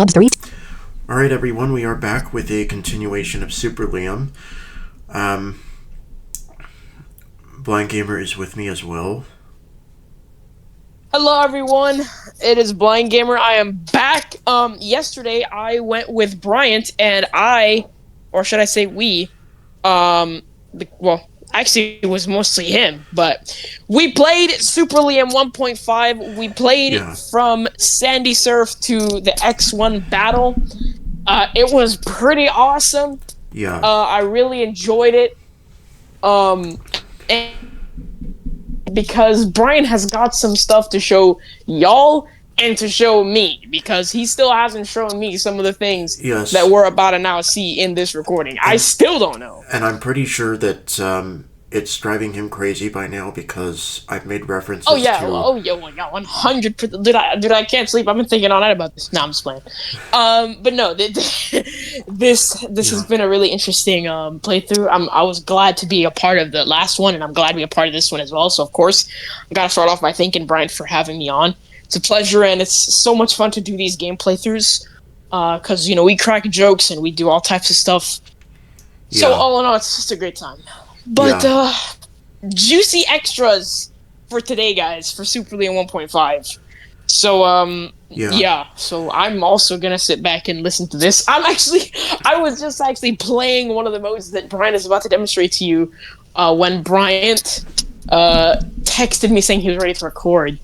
Alright, everyone, we are back with a continuation of Super Liam. Blind Gamer is with me as well. Hello, everyone. It is Blind Gamer. I am back. Yesterday I went with Bryant and or should I say we, actually it was mostly him, but we played Super Liam 1.5. We played from Sandy Surf to the X1 battle. It was pretty awesome. Yeah. I really enjoyed it. And because Brian has got some stuff to show y'all and to show me, because he still hasn't shown me some of the things that we're about to now see in this recording. I still don't know. And I'm pretty sure that it's driving him crazy by now because I've made references to... 100%. Dude, I can't sleep. I've been thinking all night about this. No, I'm just playing. But no, this has been a really interesting playthrough. I was glad to be a part of the last one, and I'm glad to be a part of this one as well. So, of course, I got to start off by thanking Brian for having me on. It's a pleasure, and it's so much fun to do these game playthroughs because, we crack jokes and we do all types of stuff. Yeah. So, all in all, it's just a great time. But, juicy extras for today, guys, for Super Liam 1.5. So, so I'm also gonna sit back and listen to this. I was just playing one of the modes that Brian is about to demonstrate to you when Bryant texted me saying he was ready to record.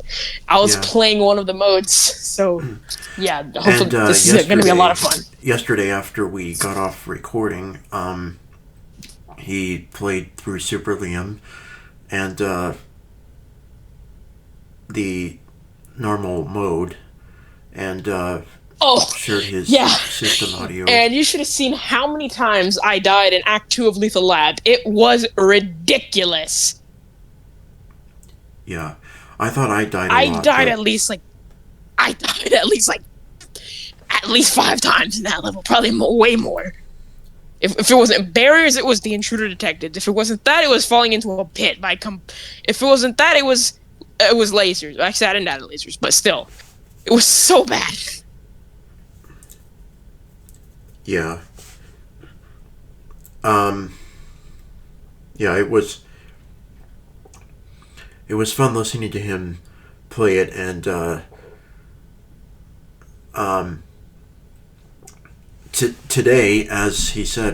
I was playing one of the modes, so hopefully this is gonna be a lot of fun. Yesterday, after we got off recording, he played through Super Liam and the normal mode and shared his system audio. And you should have seen how many times I died in Act 2 of Lethal Lab. It was ridiculous. Yeah. I thought I died a lot. I died at least 5 times in that level. Probably way more. If it wasn't barriers, it was the intruder detected. If it wasn't that, it was falling into a pit. If it wasn't that, it was lasers. Actually, I didn't die to lasers, but still. It was so bad. Yeah. It was fun listening to him play it, and today, as he said, I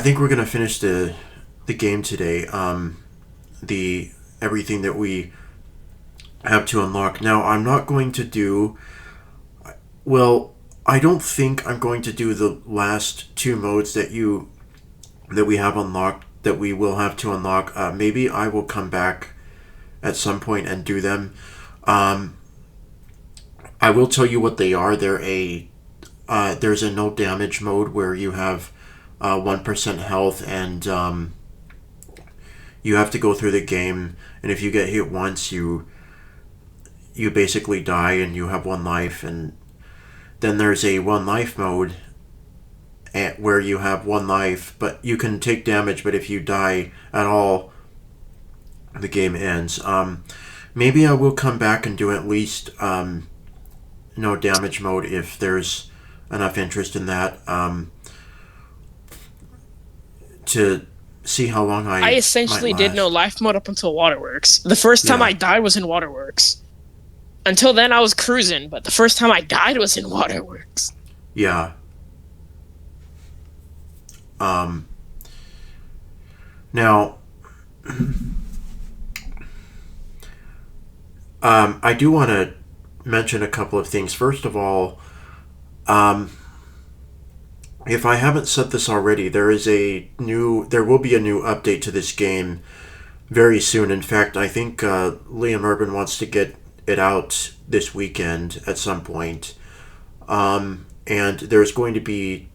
think we're going to finish the game today. Everything that we have to unlock. Now, I'm not going to do... Well, I don't think I'm going to do the last 2 modes that we have unlocked, that we will have to unlock. Maybe I will come back at some point and do them. I will tell you what they are. There's a no damage mode where you have 1% health, and you have to go through the game, and if you get hit once, you basically die and you have 1 life. And then there's a 1 life mode where you have 1 life, but you can take damage, but if you die at all, the game ends. Maybe I will come back and do at least no damage mode if there's enough interest in that to see how long I essentially did no life mode up until Waterworks. The first time I died was in Waterworks. Until then, I was cruising, but the first time I died was in Waterworks. Yeah. Now, I do want to mention a couple of things. First of all, if I haven't said this already, there will be a new update to this game very soon. In fact, I think Liam Urban wants to get it out this weekend at some point. And there's going to be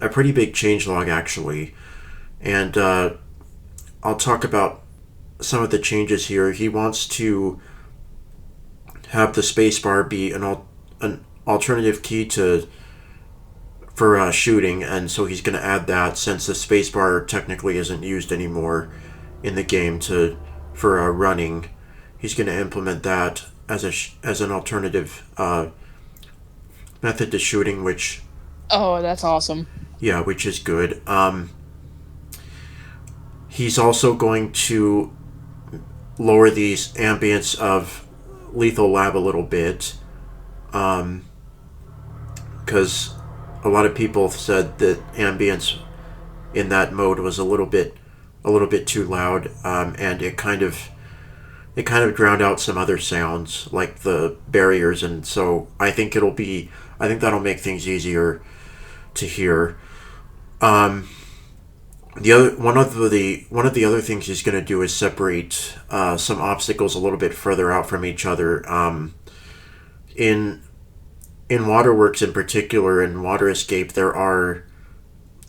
a pretty big changelog, actually. And I'll talk about some of the changes here. He wants to have the spacebar be an alternative key for shooting, and so he's going to add that, since the spacebar technically isn't used anymore in the game for running. He's going to implement that. as an alternative method to shooting, which Oh, that's awesome. yeah, which is good. He's also going to lower the ambience of Lethal Lab a little bit, because a lot of people said that ambience in that mode was a little bit too loud, and it kind of drowned out some other sounds like the barriers, and so I think that'll make things easier to hear. The other one of the other things he's going to do is separate some obstacles a little bit further out from each other. In Waterworks in particular, in Water Escape, there are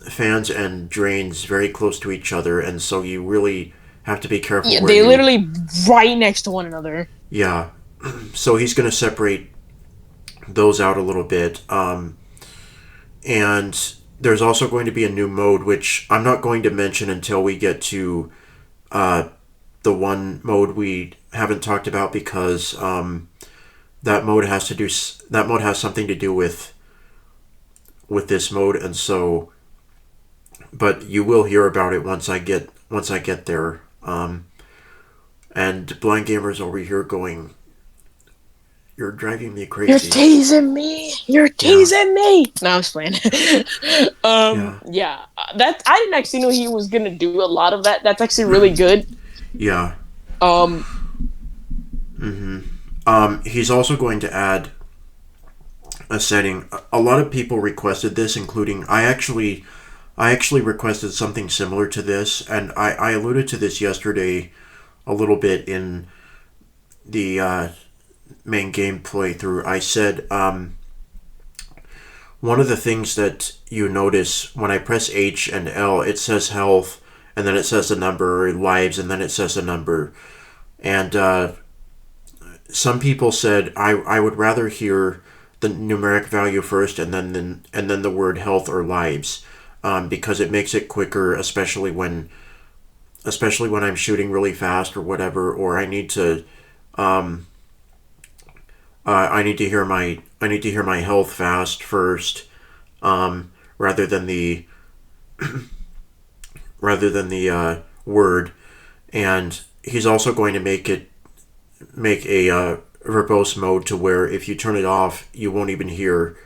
fans and drains very close to each other, and so you really have to be careful Yeah, where they you. literally right next to one another. Yeah, so he's going to separate those out a little bit, and there's also going to be a new mode which I'm not going to mention until we get to uh, the one mode we haven't talked about, because that mode has something to do with this mode, and so but you will hear about it once I get there. And Blind Gamers over here going, "You're driving me You're crazy." teasing me. You're Yeah, teasing me. No, I'm just playing. yeah, Yeah. That I didn't actually know he was gonna do a lot of that. That's actually really good. yeah. Um, He's also going to add a setting. A lot of people requested this, including I actually requested something similar to this, and I alluded to this yesterday a little bit in the main game playthrough. I said one of the things that you notice when I press H and L, it says health, and then it says a number, or lives, and then it says a number. And some people said I would rather hear the numeric value first, and then the word health or lives, because it makes it quicker, especially when I'm shooting really fast or whatever, or I need to hear my health fast first, rather than the word. And he's also going to make a verbose mode to where if you turn it off, you won't even hear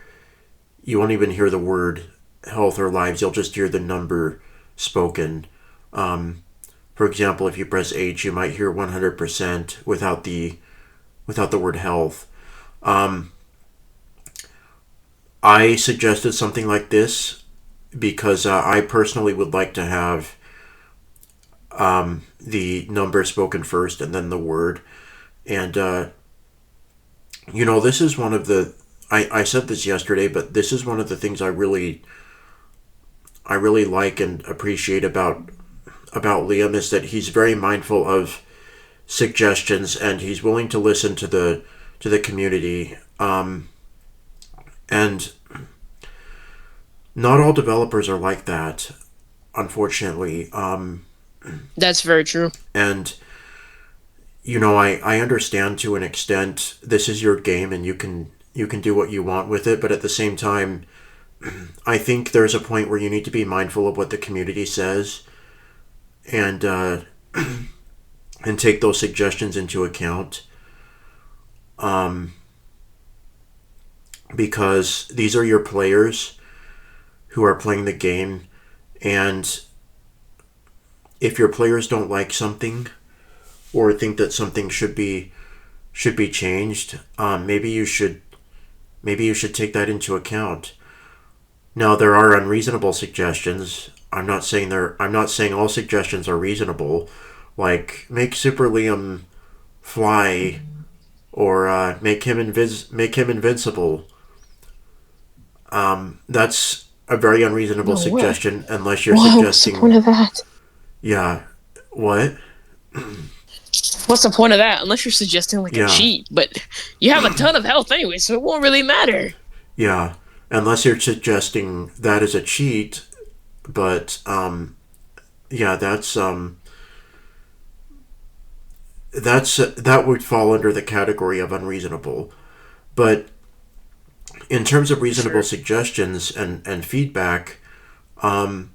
the word health or lives. You'll just hear the number spoken. For example, if you press H, you might hear 100% without the word health. I suggested something like this because I personally would like to have the number spoken first and then the word. And this is one of the I said this yesterday, but this is one of the things I really like and appreciate about Liam, is that he's very mindful of suggestions, and he's willing to listen to the community. And not all developers are like that, unfortunately. that's very true. And I understand to an extent this is your game and you can do what you want with it, but at the same time, I think there's a point where you need to be mindful of what the community says, and and take those suggestions into account. Because these are your players who are playing the game, and if your players don't like something or think that something should be changed, maybe you should take that into account. Now, there are unreasonable suggestions. I'm not saying all suggestions are reasonable, like make Super Liam fly, or make him invincible. That's a very unreasonable No, what? suggestion unless you're What's the point suggesting. of that? Yeah, what? What's the point of that? Unless you're suggesting like a Yeah, cheat, but you have a ton of health anyway, so it won't really matter. yeah. Unless you're suggesting that is a cheat, but yeah, that would fall under the category of unreasonable. But in terms of reasonable suggestions and feedback, people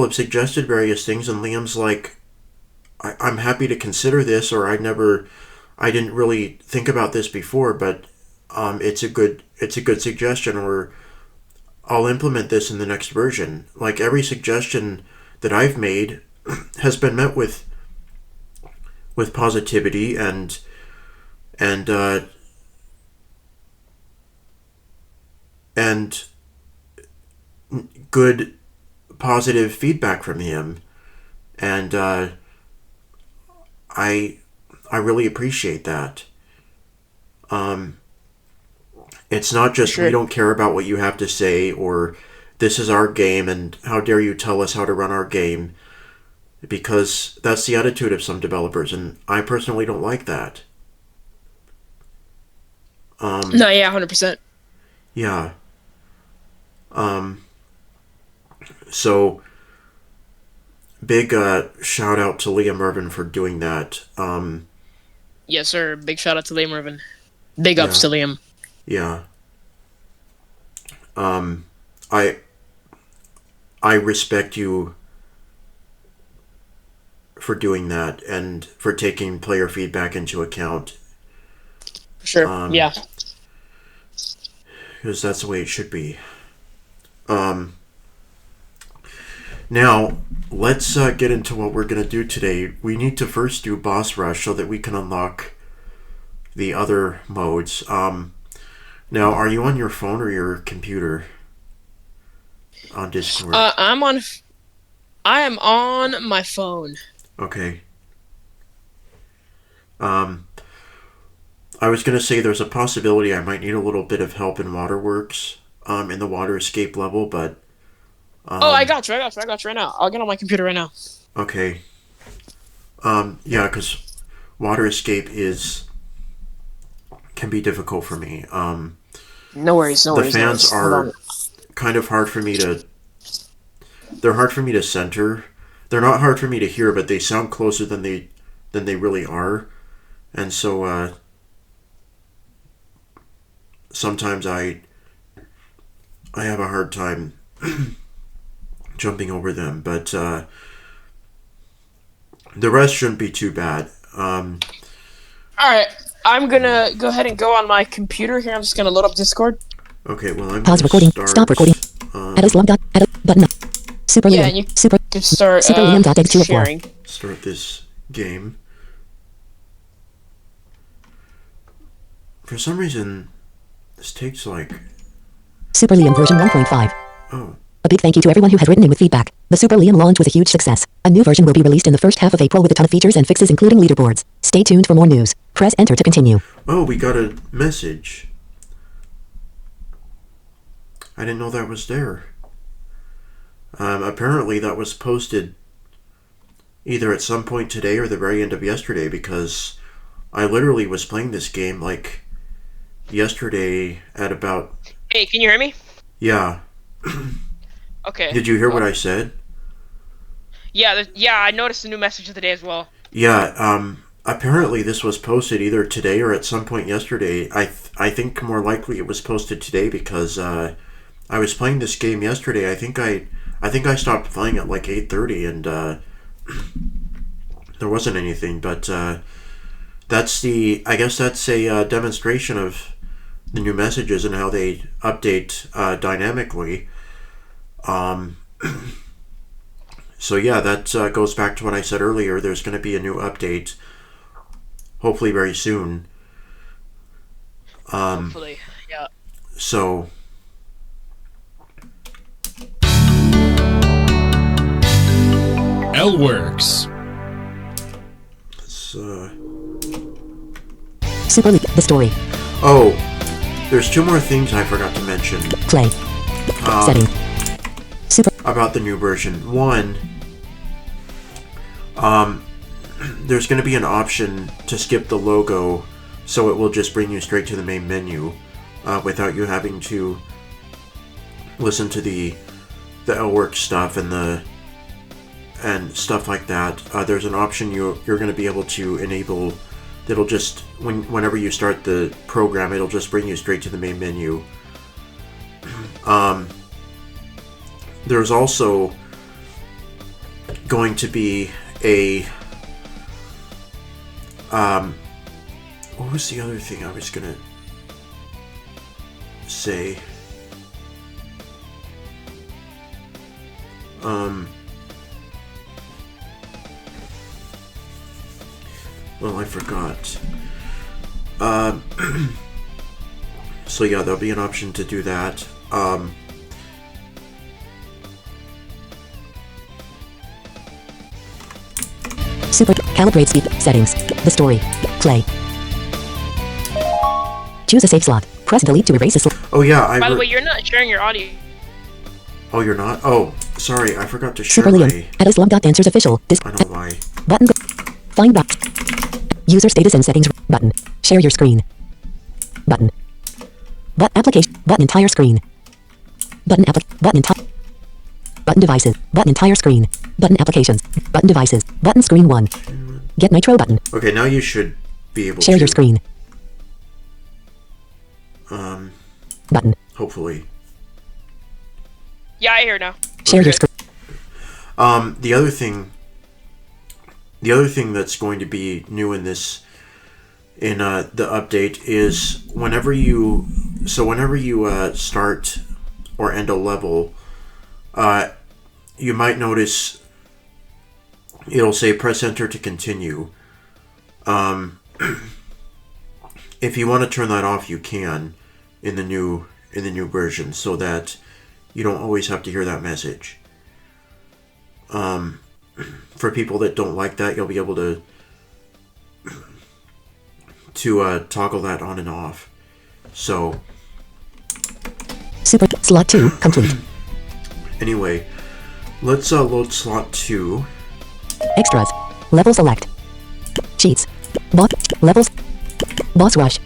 have suggested various things, and Liam's like, I'm happy to consider this, or I didn't really think about this before, but it's a good suggestion, or I'll implement this in the next version. Like, every suggestion that I've made has been met with positivity and and good positive feedback from him, and I really appreciate that. It's not just we don't care about what you have to say, or this is our game and how dare you tell us how to run our game, because that's the attitude of some developers, and I personally don't like that. No, yeah, 100%. Yeah. So big shout out to Liam Irvin for doing that. Yes, sir. Big shout out to Liam Irvin. Big ups to Liam. Yeah. I respect you for doing that and for taking player feedback into account. Sure. Yeah. Because that's the way it should be. Now, let's get into what we're going to do today. We need to first do Boss Rush so that we can unlock the other modes. Now, are you on your phone or your computer? On Discord? I am on my phone. Okay. I was going to say there's a possibility I might need a little bit of help in Waterworks, in the water escape level, but... I got you right now. I'll get on my computer right now. Okay. Yeah, because water escape can be difficult for me. No worries. The fans are kind of hard for me to... They're hard for me to center. They're not hard for me to hear, but they sound closer than they really are. And so, sometimes I have a hard time jumping over them, but the rest shouldn't be too bad. Alright, I'm gonna go ahead and go on my computer here. I'm just gonna load up Discord. Okay, well, I'm Pause recording. Stop recording. Add a slum dot. Add a button. Super yeah, Liam. and you Super. can start Super Liam dot egg sharing. Start this game. For some reason, this takes like... Super Liam version 1.5. Oh. A big thank you to everyone who has written in with feedback. The Super Liam launch was a huge success. A new version will be released in the first half of April with a ton of features and fixes including leaderboards. Stay tuned for more news. Press enter to continue. Oh, we got a message. I didn't know that was there. Apparently that was posted either at some point today or the very end of yesterday, because I literally was playing this game like yesterday at about... Hey, can you hear me? Yeah. Okay. Did you hear what I said? Yeah, I noticed the new message of the day as well. Yeah, apparently this was posted either today or at some point yesterday. I think more likely it was posted today because I was playing this game yesterday. I think I stopped playing at like 8:30 and there wasn't anything, but I guess that's a demonstration of the new messages and how they update dynamically. So yeah, that goes back to what I said earlier. There's going to be a new update, hopefully very soon. Hopefully, yeah. So... L-Works. Super Liam, the story. Oh, there's two more things I forgot to mention. Play. Setting. Super. About the new version. One, there's going to be an option to skip the logo, so it will just bring you straight to the main menu, without you having to listen to the L-Works stuff and and stuff like that. There's an option you're going to be able to enable that'll just, whenever you start the program, it'll just bring you straight to the main menu. There's also going to be a what was the other thing I was gonna say? Well, I forgot. So yeah, there'll be an option to do that. Super calibrate speed settings. The story. Play. Choose a save slot. Press delete to erase a slot. Oh yeah, By the way, you're not sharing your audio. Oh, you're not? Oh, sorry, I forgot to share Super my... Liam. At Islam.answers official. I know why. Button. Find button. User status and settings button. Share your screen. Button. Application. Button entire screen. Button entire. Button devices. Button entire screen. Button applications. Button devices. Button screen 1. Get Nitro button. Okay, now you should be able to... Share your screen. Button. Hopefully. Yeah, I hear now. Share your screen. The other thing that's going to be new in this, in the update, is whenever you start or end a level, you might notice it'll say press enter to continue. If you want to turn that off, you can in the new version, so that you don't always have to hear that message. For people that don't like that, you'll be able to toggle that on and off. So Super slot 2 complete. Anyway, let's load slot 2. Extras. Level select. Cheats. Levels. Boss rush.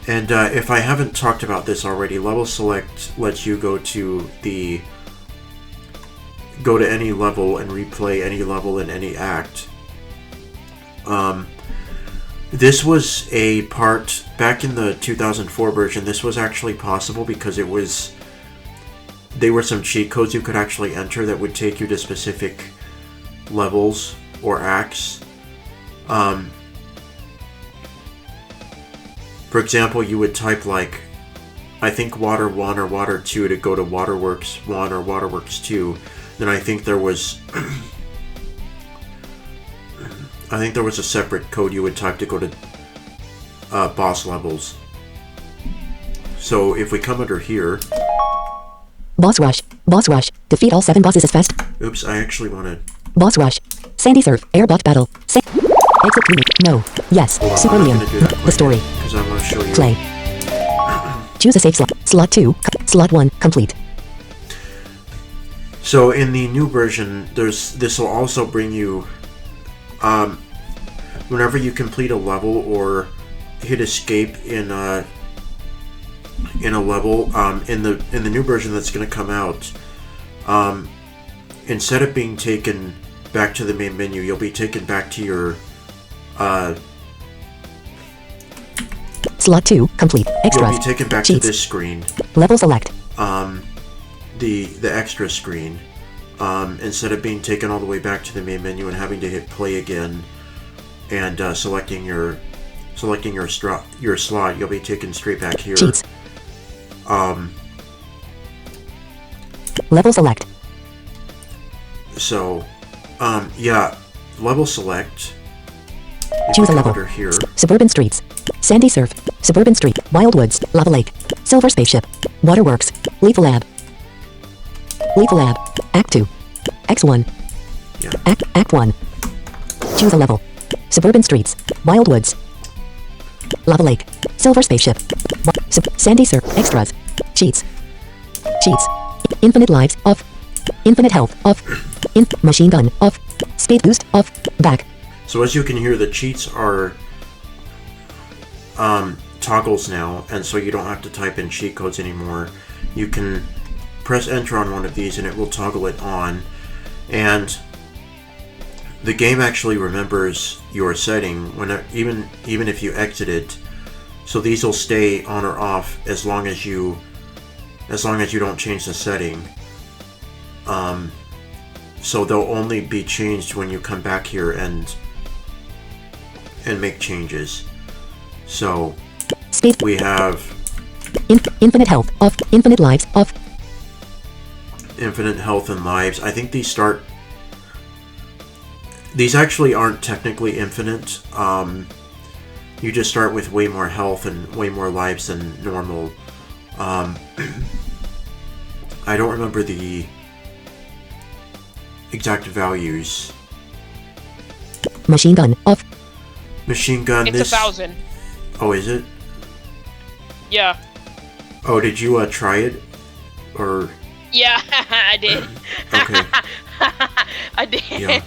And if I haven't talked about this already, level select lets you go to any level and replay any level in any act. This was a part back in the 2004 version. This was actually possible because there were some cheat codes you could actually enter that would take you to specific levels or acts. For example, you would type like, I think Water 1 or Water 2 to go to Waterworks 1 or Waterworks 2. Then I think there was a separate code you would type to go to boss levels. So if we come under here, Boss rush. Defeat all 7 bosses as fast. Oops, I actually want to... Boss rush. Sandy surf. Airbot battle. Exit 3. No. Yes. Super Liam. The story. Because I want to show you. Play. Choose a save slot. Slot 2. Slot 1. Complete. So in the new version, this will also bring you, whenever you complete a level or hit escape in a level, in the new version that's going to come out, instead of being taken back to the main menu, you'll be taken back to your Slot 2 complete. Extras. You'll be taken back Cheats. to this screen. Level select. The extra screen. Instead of being taken all the way back to the main menu and having to hit play again and selecting your slot, you'll be taken straight back here. Cheats. Level select. So, yeah, level select. Choose a level. Under here. Suburban streets. Sandy surf. Suburban street. Wildwoods. Lava lake. Silver spaceship. Waterworks. Lethal lab. Act 2. X1. Yeah. Act 1. Choose a level. Suburban streets. Wildwoods. Lava lake. Silver spaceship. Sandy surf. Extras. Cheats. Infinite lives. Off. Infinite health. Off. Machine gun. Off. Speed boost. Off. Back. So as you can hear, the cheats are toggles now, and so you don't have to type in cheat codes anymore. You can press enter on one of these and it will toggle it on, And the game actually remembers your setting even if you exit it. So these will stay on or off as long as you don't change the setting. So they'll only be changed when you come back here and make changes. So we have infinite health off, infinite lives off. Infinite health and lives. I think these actually aren't technically infinite. You just start with way more health and way more lives than normal. I don't remember the exact values. Machine gun off. Machine gun. It's 1,000. Oh, is it? Yeah. Oh, did you try it, or? Yeah, I did. Okay. I did. Yeah.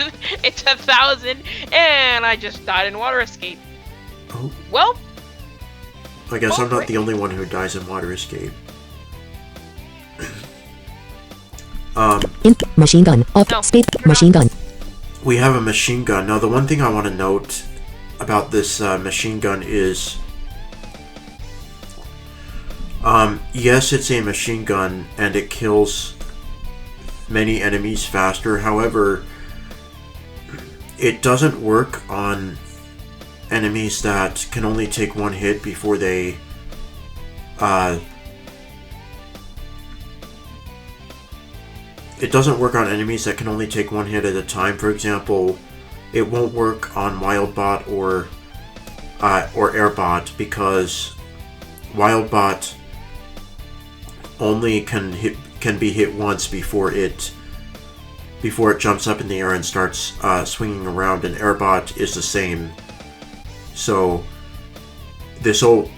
It's 1,000, and I just died in water escape. Oh. Well. I guess I'm not the only one who dies in water escape. Machine gun off. No, Space machine gun. We have a machine gun. Now, the one thing I want to note about this machine gun is, yes, it's a machine gun and it kills many enemies faster. However, it doesn't work on enemies that can only take one hit before they it doesn't work on enemies that can only take one hit at a time. For example, it won't work on Wildbot or Airbot, because Wildbot only can be hit once before it jumps up in the air and starts swinging around, and Airbot is the same. So this will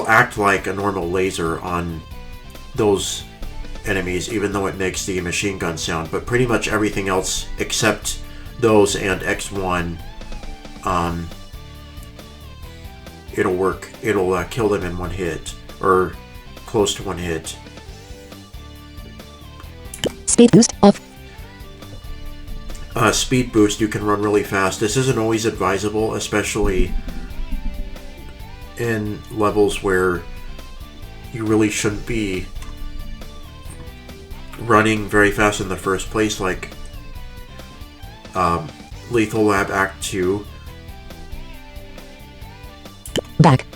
act like a normal laser on those enemies, even though it makes the machine gun sound. But pretty much everything else except those and X1, it'll work. It'll kill them in one hit, or close to one hit. Speed boost off. Speed boost, you can run really fast. This isn't always advisable, especially in levels where you really shouldn't be running very fast in the first place, like Lethal Lab Act 2. Back.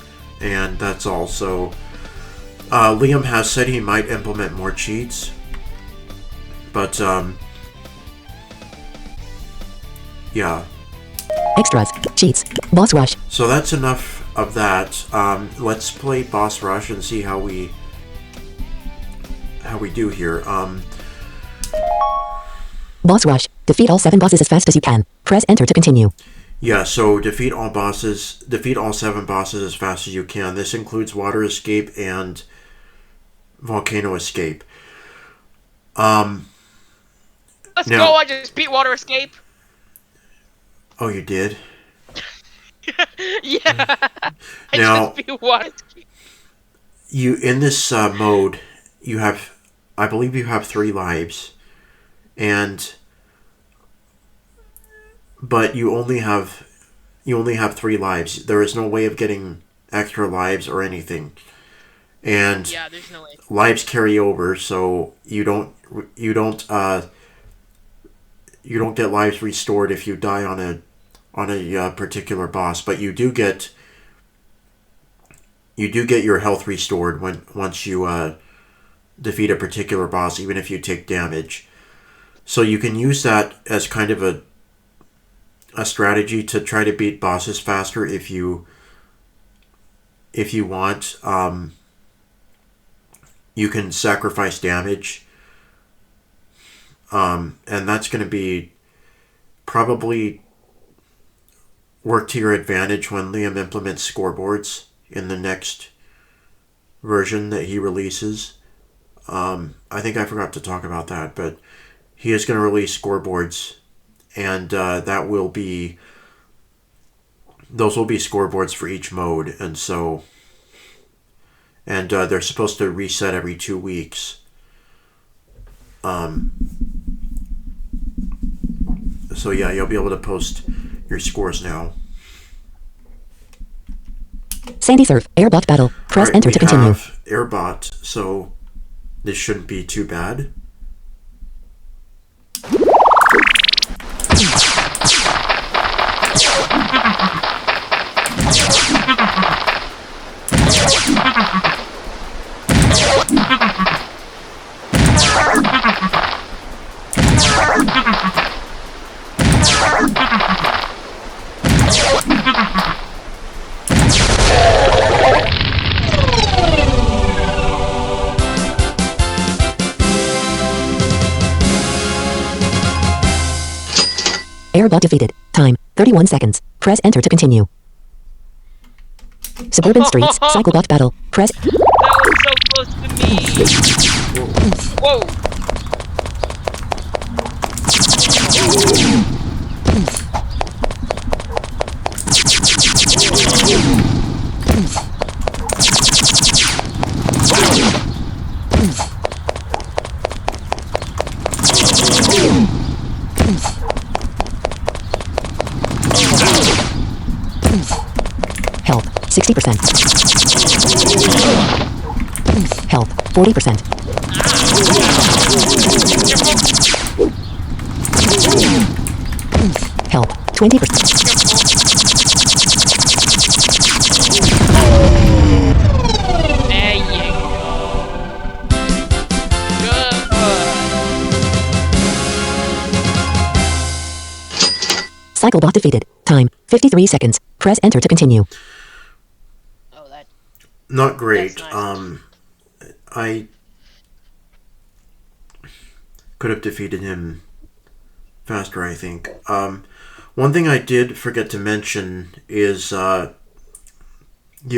And that's all. So Liam has said he might implement more cheats, but yeah. Extras. Cheats. Boss rush. So that's enough of that. Let's play Boss Rush and see how we do here. Boss rush. Defeat all 7 bosses as fast as you can. Press enter to continue. Yeah, so defeat all 7 bosses as fast as you can. This includes Water Escape and Volcano Escape. Let's go, I just beat Water Escape. Oh, you did? Yeah. I Now, just beat Water Escape. You, in this mode, I believe you have 3 lives. But you only have 3 lives. There is no way of getting extra lives or anything. And yeah, there's no way. Lives carry over, so you don't get lives restored if you die on a particular boss, but you do get your health restored once you defeat a particular boss, even if you take damage. So you can use that as kind of a strategy to try to beat bosses faster if you want. You can sacrifice damage, and that's going to be probably work to your advantage when Liam implements scoreboards in the next version that he releases. I think I forgot to talk about that, but he is going to release scoreboards, and those will be scoreboards for each mode, and they're supposed to reset every 2 weeks. So yeah, you'll be able to post your scores now. Sandy Surf, Airbot Battle. Press Alright, enter to continue. We have Airbot, so this shouldn't be too bad. Airbot defeated. Time, 31 seconds. Press enter to continue. Suburban Streets, Cyclebot Battle. Press... That was so close to me. Whoa. Health, 60%. Health, 40%. Health, 20%. There you go. Good. Cyclebot defeated. Time, 53 seconds. Press enter to continue. Oh, that. Not great. That's nice. I could have defeated him faster, I think. One thing I did forget to mention is you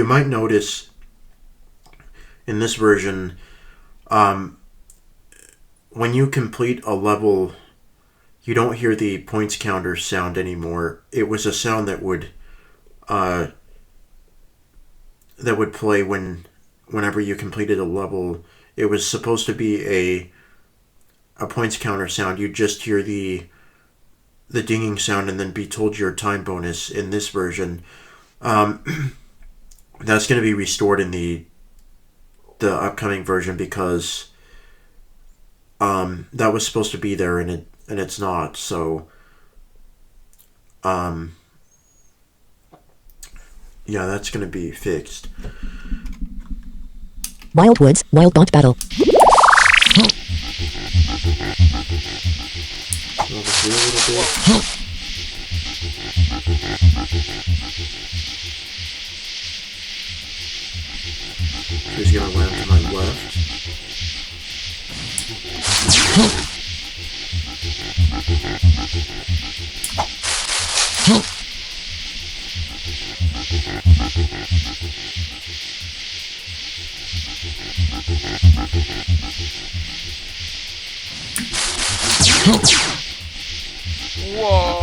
might notice in this version, when you complete a level, you don't hear the points counter sound anymore. It was a sound that would play whenever you completed a level. It was supposed to be a points counter sound. You just hear the dinging sound and then be told your time bonus. In this version, that's going to be restored in the upcoming version because that was supposed to be there and it's not. So yeah, that's going to be fixed. Wild Woods, Wildbot Battle. She's going to land to my left. Whoa.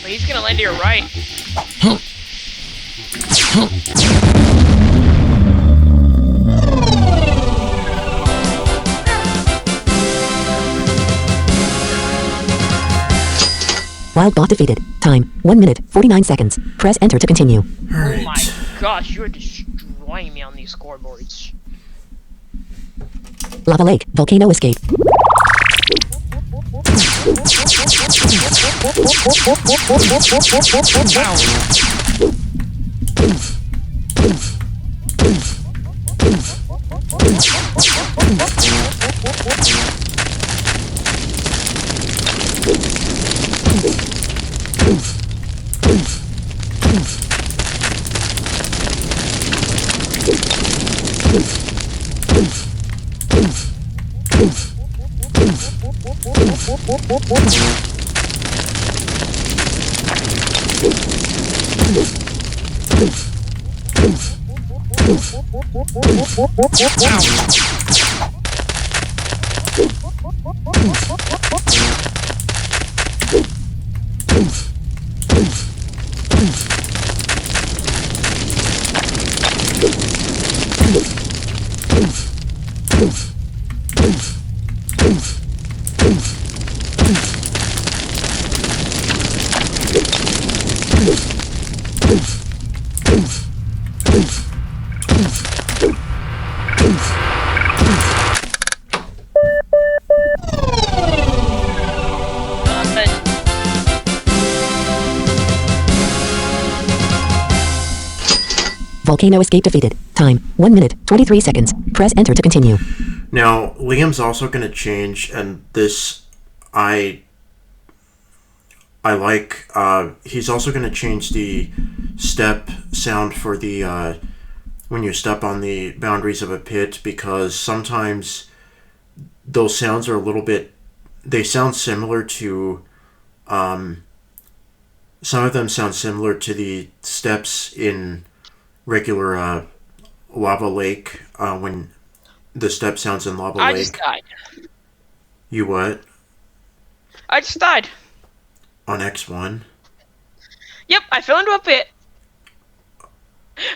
But he's gonna land to your right. Wildbot defeated. Time, 1 minute, 49 seconds. Press enter to continue. Oh my gosh, you're destroying me on these scoreboards. Lava Lake, Volcano Escape. Volcano escape defeated. Time 1 minute 23 seconds. Press enter to continue. Now, Liam's also going to change, and this I like. He's also going to change the step sound for the when you step on the boundaries of a pit, because sometimes those sounds are a little bit. They sound similar to. Some of them sound similar to the steps in regular lava lake when the step sounds in lava lake. I just died. You what? I just died. On X1? Yep, I fell into a pit.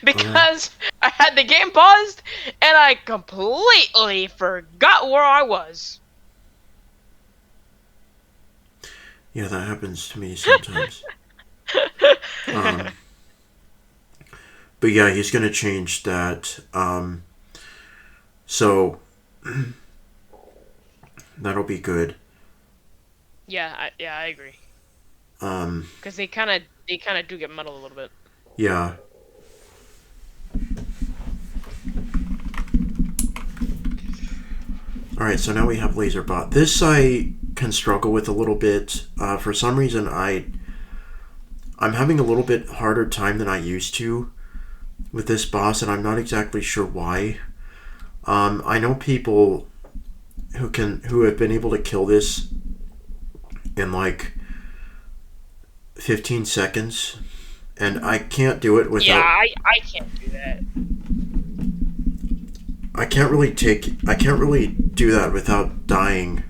Because I had the game paused and I completely forgot where I was. Yeah, that happens to me sometimes. But yeah, he's going to change that. So that'll be good. Yeah, I agree. Because they kind of do get muddled a little bit. Yeah. All right, so now we have Laserbot. This I can struggle with a little bit. For some reason, I'm having a little bit harder time than I used to with this boss, and I'm not exactly sure why. I know people who have been able to kill this in like 15 seconds, and I can't do it without. Yeah, I can't do that. I can't really do that without dying.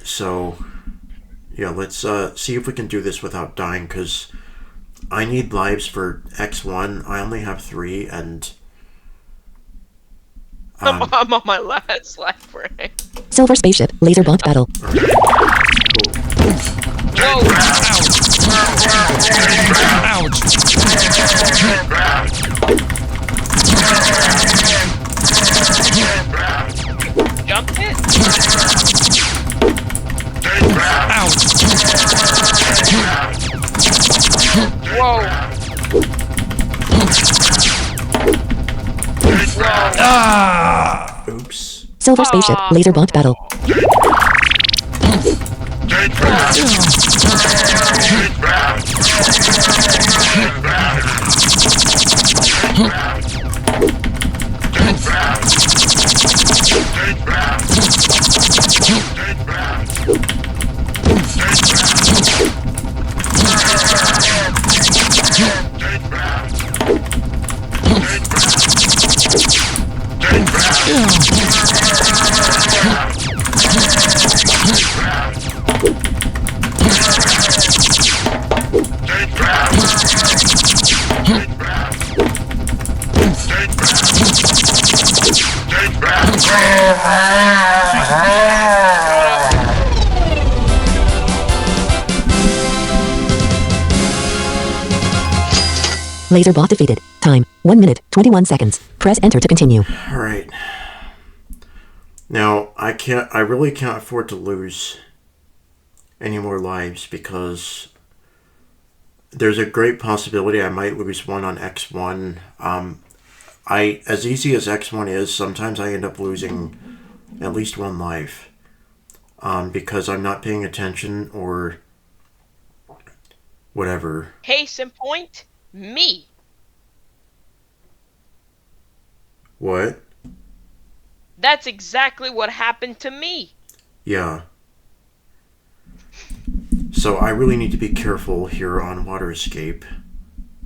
So yeah, let's see if we can do this without dying, because I need lives for X1. I only have 3, and I'm on my last life ring. Silver spaceship Laserbot battle. Cool. Whoa! Ouch! Jump it? Ouch! Whoa! Ah! Oops. Silver spaceship Laserbot battle. Laserbot defeated. Time 1 minute 21 seconds. Press enter to continue. All right. Now I really can't afford to lose. any more lives because there's a great possibility I might lose one on X1. As easy as X1 is, sometimes I end up losing at least one life because I'm not paying attention or whatever. Case in point, me. What? That's exactly what happened to me. Yeah. So I really need to be careful here on Water Escape.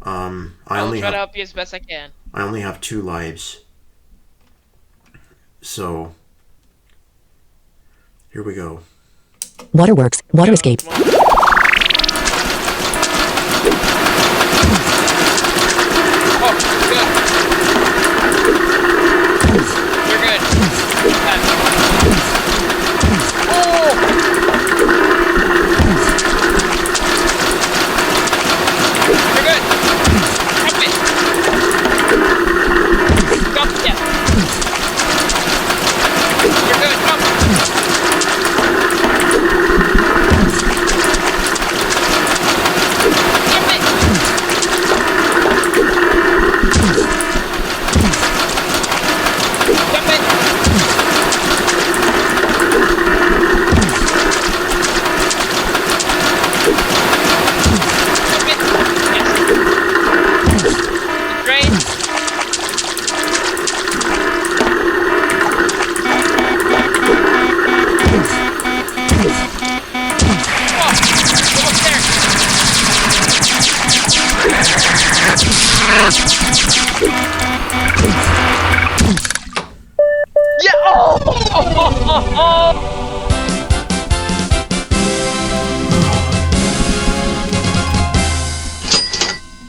I'll try to help you as best I can. I only have 2 lives. So here we go. Waterworks. Water escape.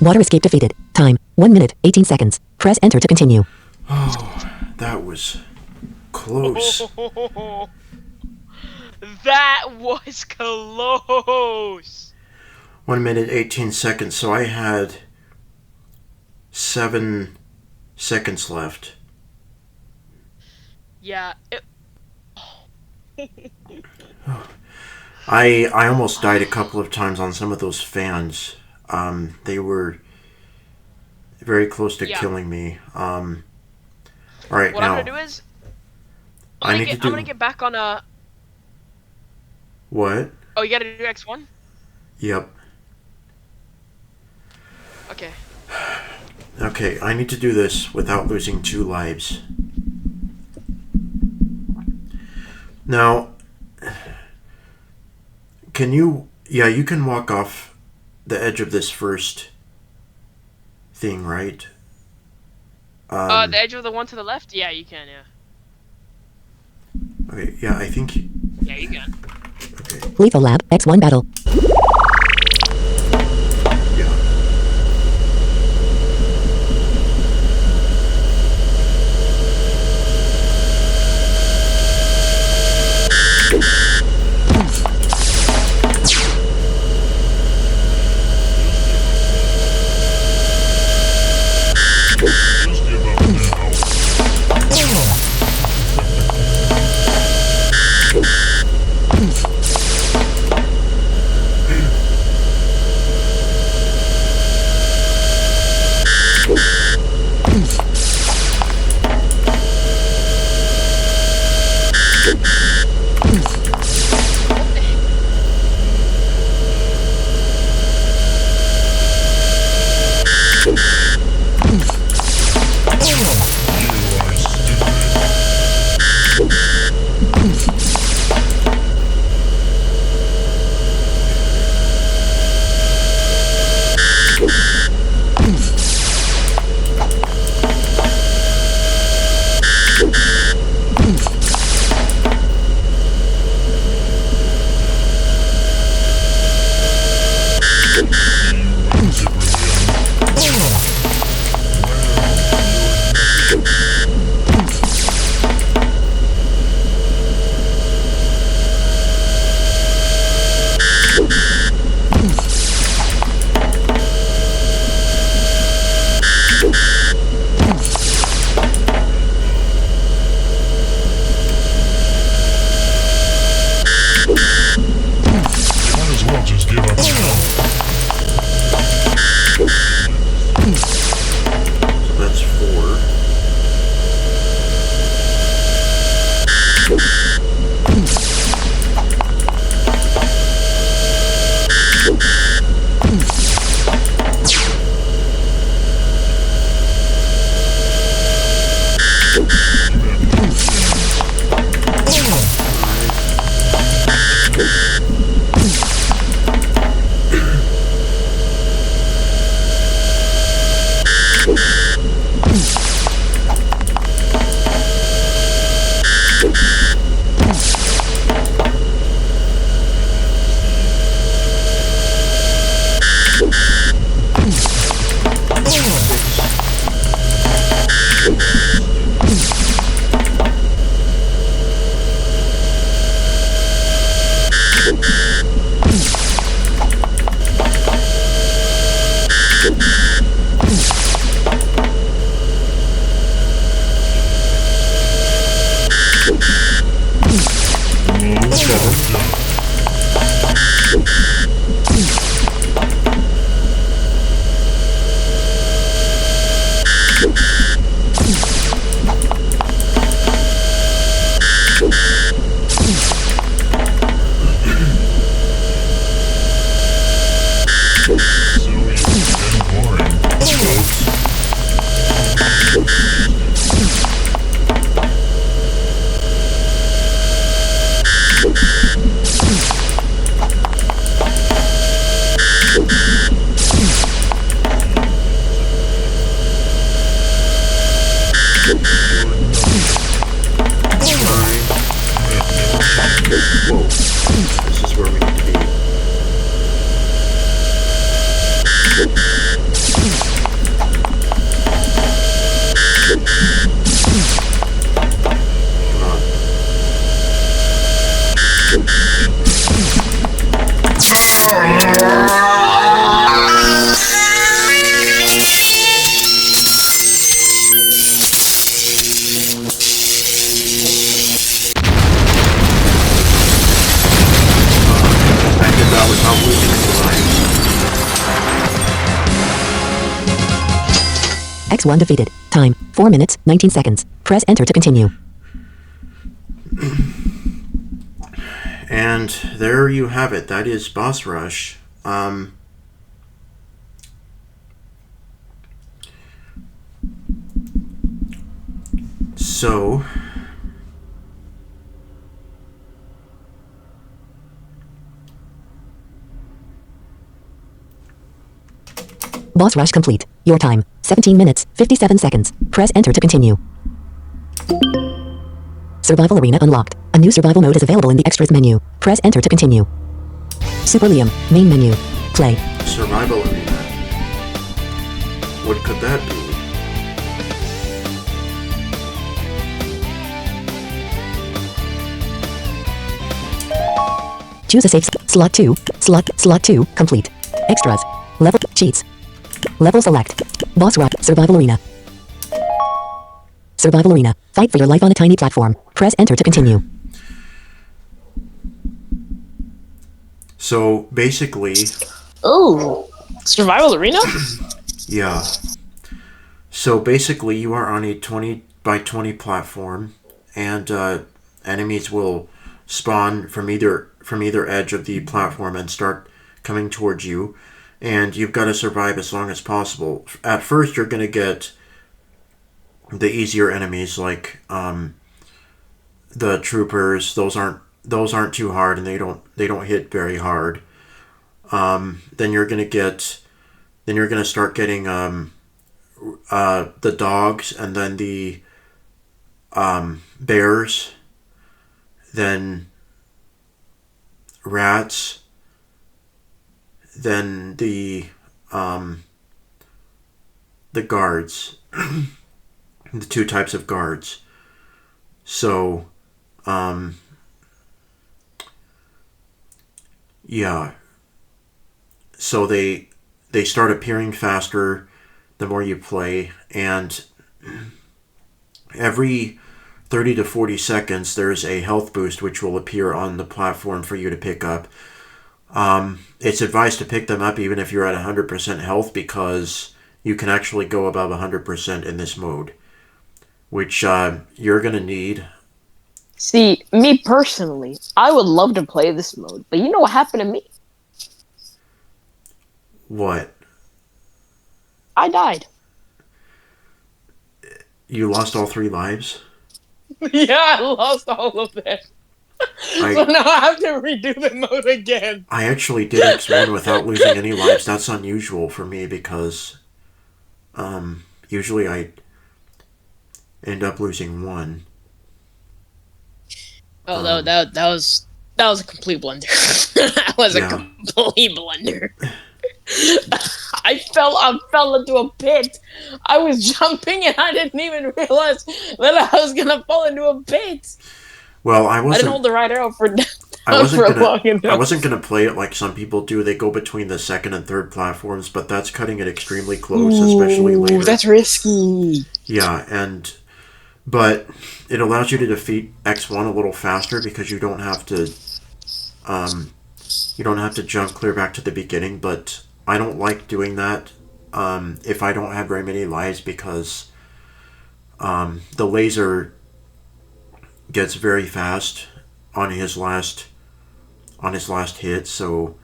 Water escape defeated. Time, 1 minute, 18 seconds. Press enter to continue. Oh, that was close. That was close. 1 minute, 18 seconds. So I had 7 seconds left. Yeah. I almost died a couple of times on some of those fans. They were very close to killing me. All right, what now I'm gonna do is I'm gonna get back on a. What? Oh, you gotta do X1? Yep. Okay. Okay, I need to do this without losing 2 lives. Now, can you... Yeah, you can walk off the edge of this first thing, right? The edge of the one to the left? Yeah, you can, yeah. Okay, yeah, I think... Yeah, you can. Okay. Lethal Lab, X1 battle. Yeah. Whoa. This is where we need to be. I did that without losing any lives. X1 defeated. Time, 4 minutes, 19 seconds. Press enter to continue. And there you have it. That is Boss Rush. So Boss rush complete. Your time, 17 minutes, 57 seconds. Press enter to continue. Survival Arena unlocked. A new survival mode is available in the extras menu. Press enter to continue. Super Liam, main menu. Play. Survival Arena. What could that be? Choose a safe slot 2. Slot 2 complete. Extras. Level cheats. Level select. Boss rush. Survival Arena. Survival Arena. Fight for your life on a tiny platform. Press enter to continue. So basically, Oh, survival arena. yeah. So basically, you are on a 20 by 20 platform, and enemies will spawn from either edge of the platform and start coming towards you, and you've got to survive as long as possible. At first, you're going to get the easier enemies like the troopers. Those aren't too hard, and they don't hit very hard. Then you're gonna start getting the dogs, and then the bears, then rats, then the guards, the two types of guards. So yeah. So they start appearing faster the more you play, and every 30 to 40 seconds there's a health boost which will appear on the platform for you to pick up. It's advised to pick them up even if you're at 100% health, because you can actually go above 100% in this mode, which you're going to need. See, me personally, I would love to play this mode, but you know what happened to me? What? I died. You lost all 3 lives? Yeah, I lost all of them. So now I have to redo the mode again. I actually did X1 without losing any lives. That's unusual for me because usually I end up losing 1. Oh, that was a complete blunder. That was a Yeah. complete blunder. I fell into a pit. I was jumping and I didn't even realize that I was gonna fall into a pit. Well, I I didn't hold wasn't. the right arrow for I wasn't long gonna. enough. I wasn't gonna play it like some people do. They go between the 2nd and 3rd platforms, but that's cutting it extremely close, especially Ooh, later. that's risky. Yeah, but it allows you to defeat X1 a little faster because you don't have to jump clear back to the beginning. But I don't like doing that if I don't have very many lives because the laser gets very fast on his last hit. So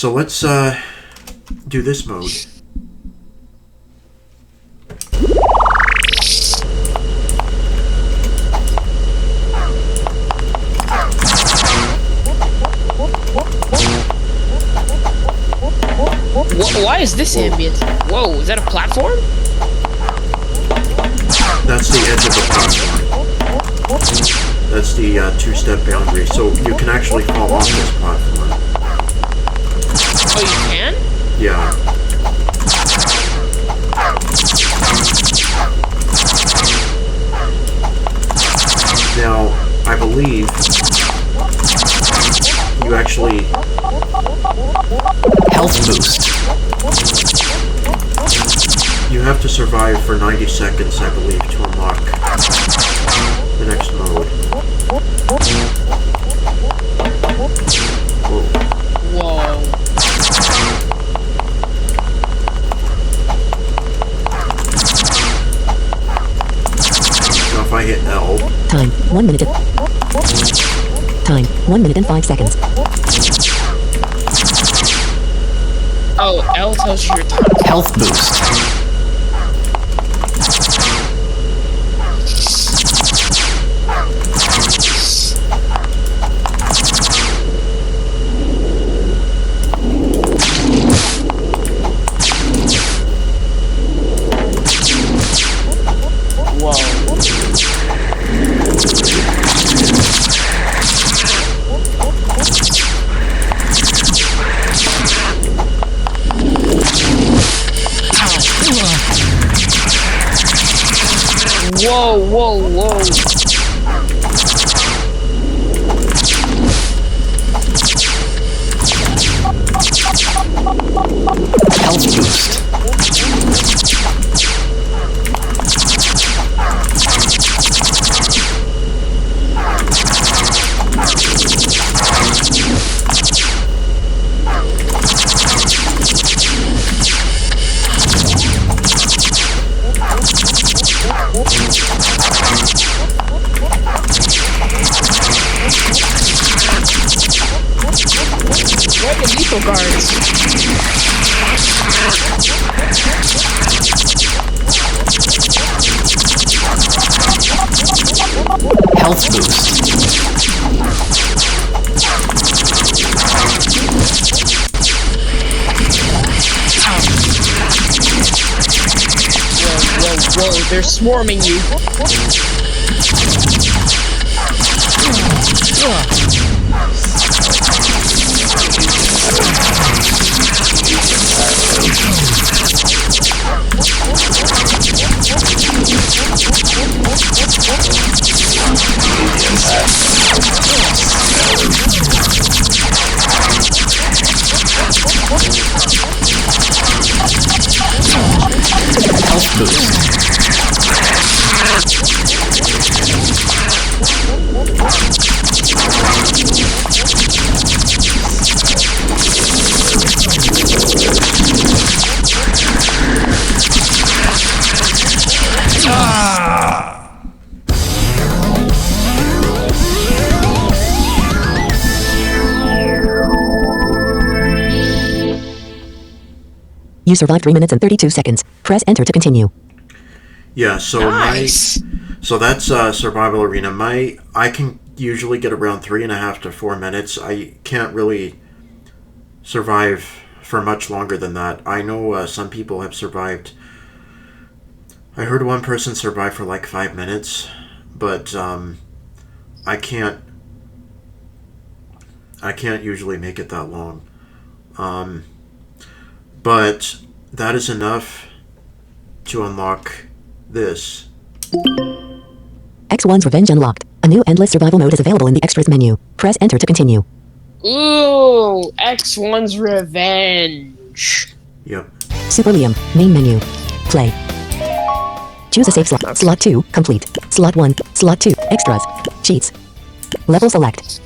let's do this mode. Why is this ambient? Whoa, is that a platform? That's the edge of the platform. That's the 2-step boundary. So you can actually fall off this platform. Oh, you can? Yeah. Now, I believe you actually... Health boost. You have to survive for 90 seconds, I believe, to unlock the next mode. Whoa. Now if I hit L... Time 1 minute. Time 1 minute and 5 seconds. Oh, L tells you your time. Health boost. Whoa, whoa, whoa. Health boost. Where are the lethal guards? Health boost. Whoa, they're swarming you. Health boost. You survived 3 minutes and 32 seconds. Press enter to continue. Yeah, so Nice. so that's survival arena. I can usually get around 3.5 to 4 minutes. I can't really survive for much longer than that. I know some people have survived. I heard one person survive for like 5 minutes, but I can't usually make it that long. But that is enough to unlock this. X1's Revenge unlocked. A new endless survival mode is available in the extras menu. Press enter to continue. Ooh, X1's Revenge. Yep. Super Liam. Main menu. Play. Choose a save slot. Slot 2. Complete. Slot 1. Slot 2. Extras. Cheats. Level select.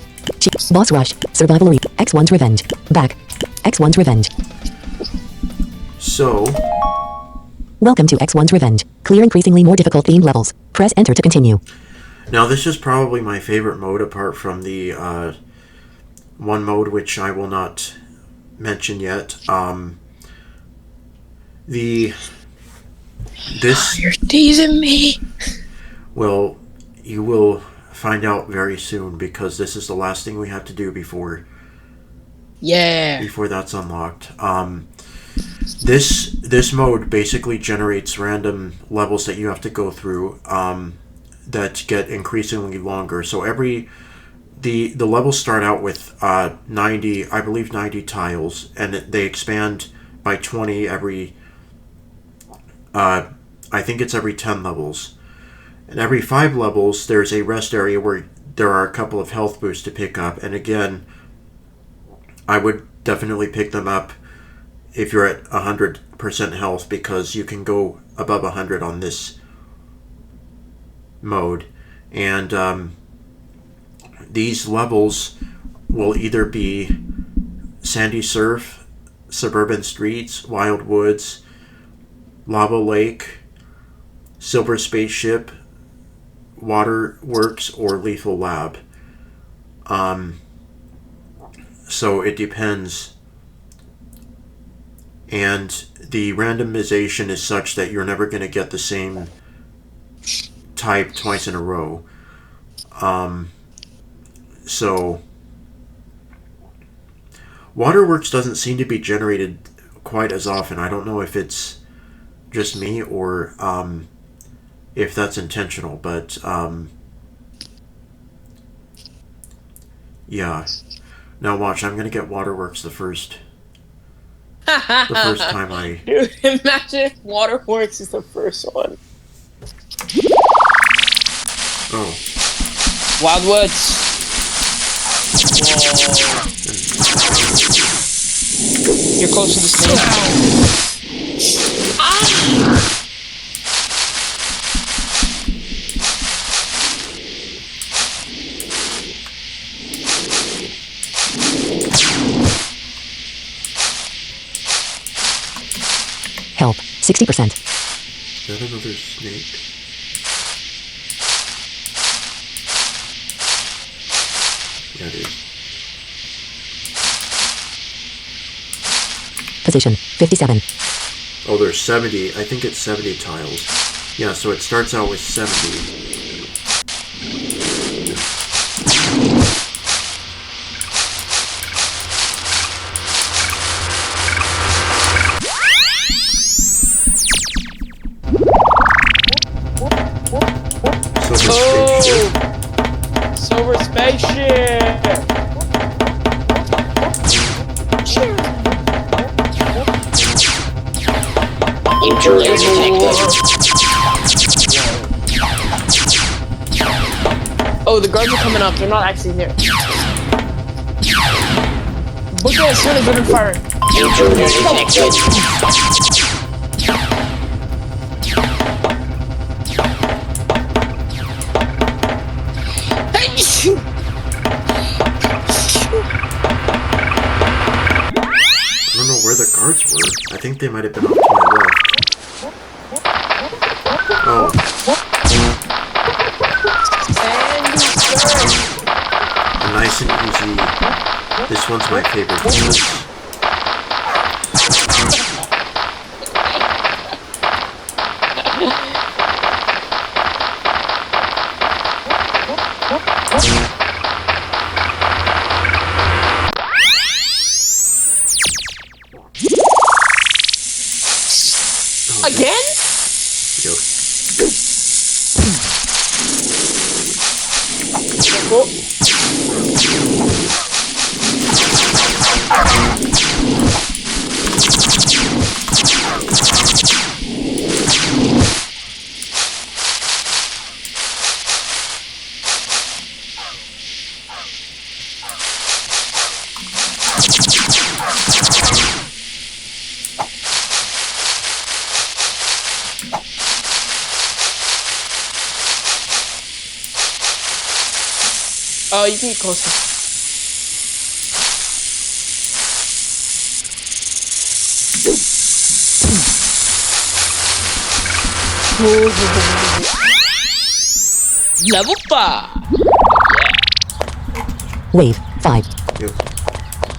Boss Rush. Survival Arena. X1's Revenge. Back. X1's Revenge. So, Welcome to X1's Revenge. Clear increasingly more difficult themed levels. Press enter to continue. now this is probably my favorite mode apart from the one mode which I will not mention yet. You're teasing me. Well, you will find out very soon because this is the last thing we have to do before Yeah. that's unlocked. This mode basically generates random levels that you have to go through that get increasingly longer. So the levels start out with 90, I believe 90 tiles, and they expand by 20 every I think it's every 10 levels. And every 5 levels there's a rest area where there are a couple of health boosts to pick up, and again I would definitely pick them up if you're at 100% health, because you can go above 100 on this mode. And these levels will either be sandy surf, suburban streets, wild woods, lava lake, silver spaceship, waterworks, or lethal lab. So it depends. And the randomization is such that you're never going to get the same type twice in a row. So waterworks doesn't seem to be generated quite as often. I don't know if it's just me or if that's intentional, but yeah. Now watch, I'm going to get waterworks the first time I... Dude, imagine if Waterworks is the first one. Oh. Wild Woods. Whoa. You're close to the stage. Ah! Help. 60%. Is that another snake? Yeah, it is. Position. 57. Oh, there's 70. I think it's 70 tiles. Yeah, so it starts out with 70. Silver spaceship. Intruder detected. Oh, the guards are coming up. They're not actually there. Book it as soon as they're firing. Intruder detected. I don't know where the guards were. I think they might have been off to my left. Oh. Nice and easy. This one's my favorite. Again? Yep. Cool. Oh, you can get closer. Level 5. Wave 5. Yep.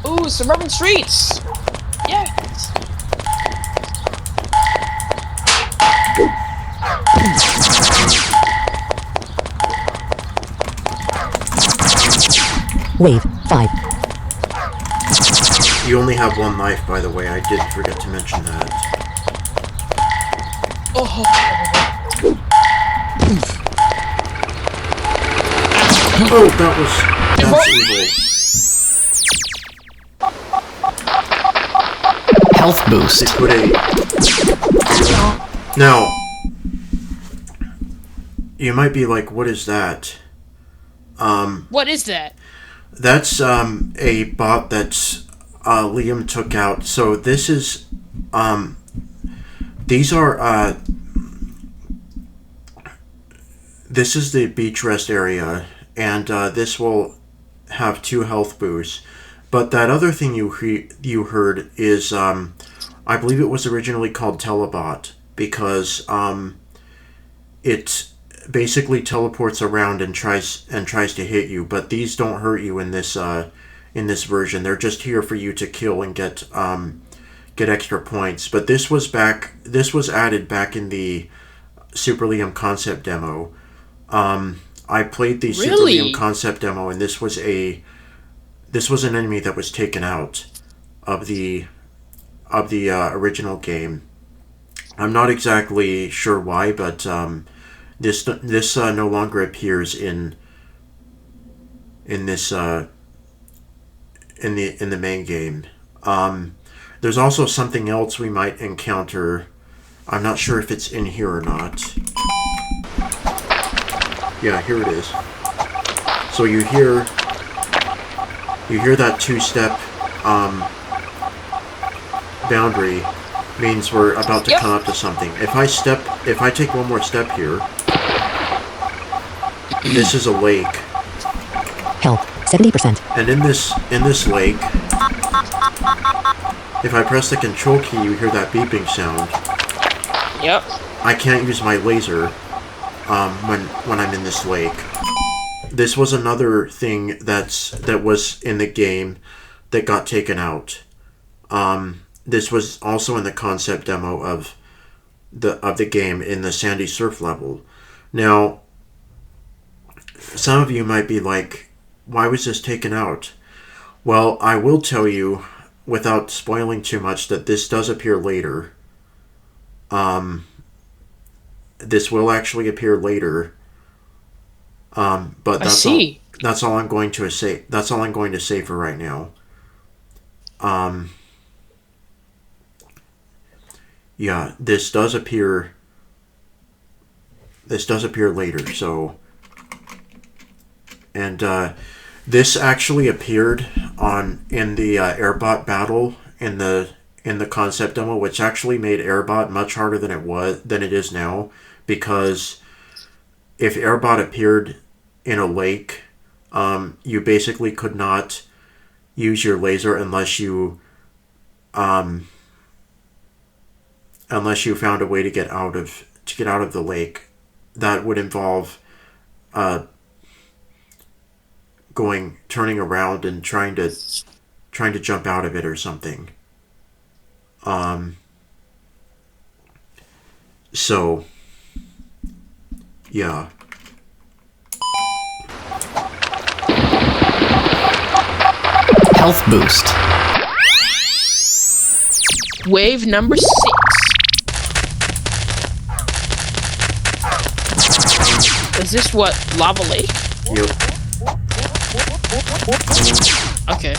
Ooh, suburban streets. Yes. Wave 5. You only have one life, by the way. I did forget to mention that. Oh. Oh, that's evil. Health boost. They put a... Now, you might be like, what is that? What is that? That's a bot that's Liam took out. So this is these are this is the beach rest area, and this will have 2 health boosts. But that other thing you heard is I believe it was originally called Telebot because it basically teleports around and tries to hit you, but these don't hurt you in this version. They're just here for you to kill and get extra points. But this was added back in the Super Liam concept demo. I played the Super Liam concept demo, and this was an enemy that was taken out of the original game. I'm not exactly sure why, but this no longer appears in this in the main game. There's also something else we might encounter. I'm not sure if it's in here or not. Yeah, here it is. So you hear that 2-step boundary means we're about to come up to something. If I take one more step here, this is a lake. Health 70%. And in this lake, if I press the control key, you hear that beeping sound. Yep. I can't use my laser when I'm in this lake. This was another thing that was in the game that got taken out. This was also in the concept demo of the game in the Sandy Surf level. Now, some of you might be like, why was this taken out? Well, I will tell you, without spoiling too much, that this does appear later. This will actually appear later. But that's all I'm going to say. That's all I'm going to say for right now. Yeah, this does appear later, so, and this actually appeared in the Airbot battle in the concept demo, which actually made Airbot much harder than it is now, because if Airbot appeared in a lake, you basically could not use your laser unless you found a way to get out of the lake. That would involve turning around and trying to jump out of it or something. So yeah. Health boost. Wave number 6. Is this what, Lava Lake? Yep. Okay.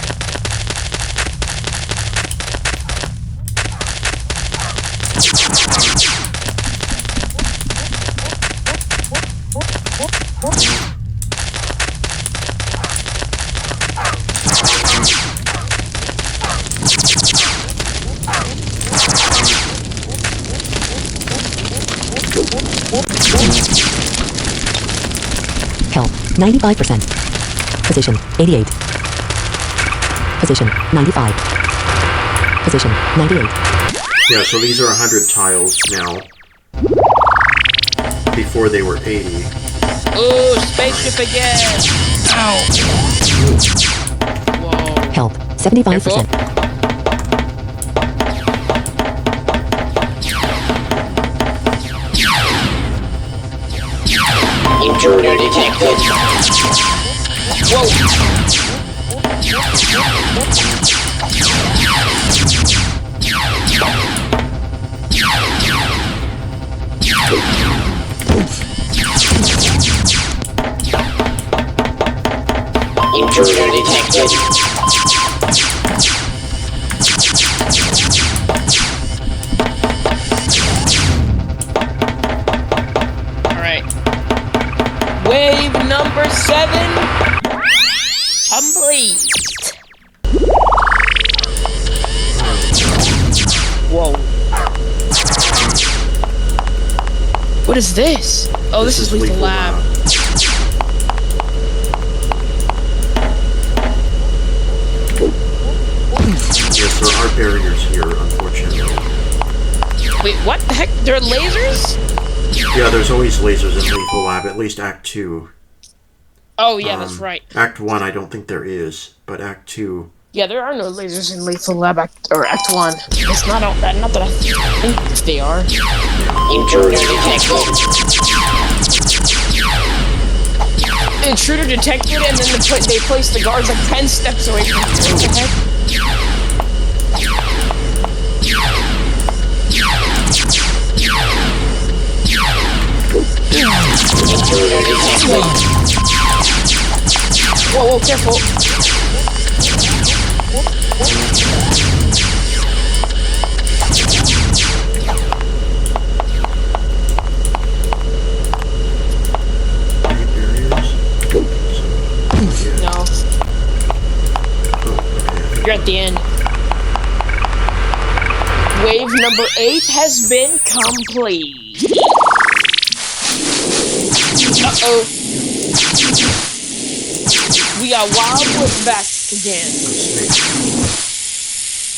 Health, 95%. Position, 88. Position, 95. Position, 98. Yeah, so these are 100 tiles now. Before they were 80. Ooh, spaceship again! Ow! Whoa. Health, 75%. Intruder detected. Whoa. Intruder detected. Alright. Wave number 7 complete. Whoa. What is this? Oh, this is Lethal Lab. Yes, there are barriers here, unfortunately. Wait, what the heck? There are lasers? Yeah, there's always lasers in Lethal Lab, at least Act 2. Oh, yeah, that's right. Act 1, I don't think there is, but Act 2... Yeah, there are no lasers in Lethal Lab Act 1. It's not that I think they are. Intruder detected. Intruder detected, and then they place the guards like 10 steps away from you. What the heck? Whoa, whoa, careful. No. You're at the end. Wave number 8 has been complete. Uh-oh. We got Wildwood back again.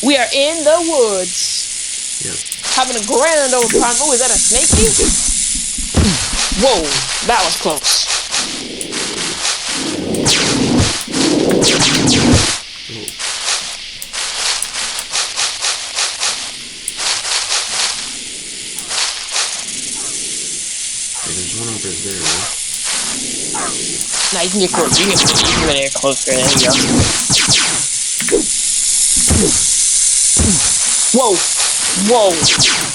We are in the woods. Yep. Having a grand old time. Oh, is that a snakey? Whoa, that was close. There's one over there. Nah, you can get close. You can get closer. There you go. Whoa! Whoa!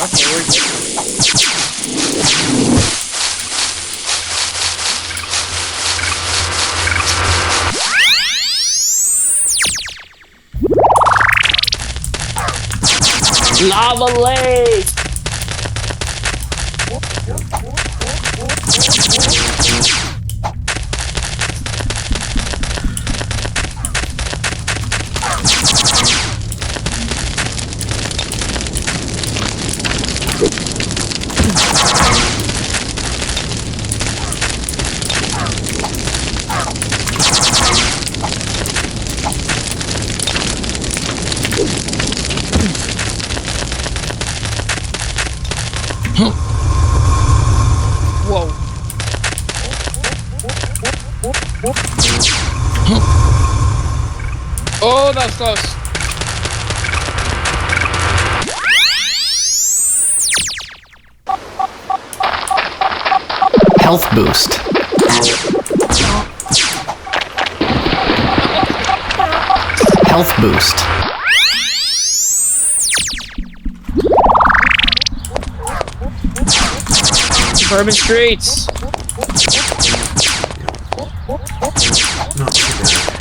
Okay, we're good. Lava Lake! Whoa. Oh, that's close. Health boost. Health boost. Suburban streets. Not too bad.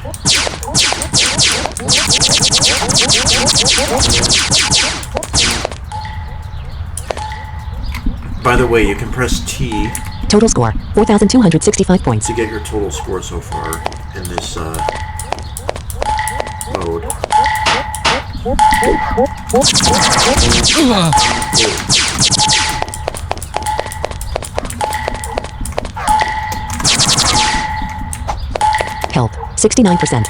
By the way, you can press T Total score 4,265 points. to get your total score so far in this mode. Health 69%.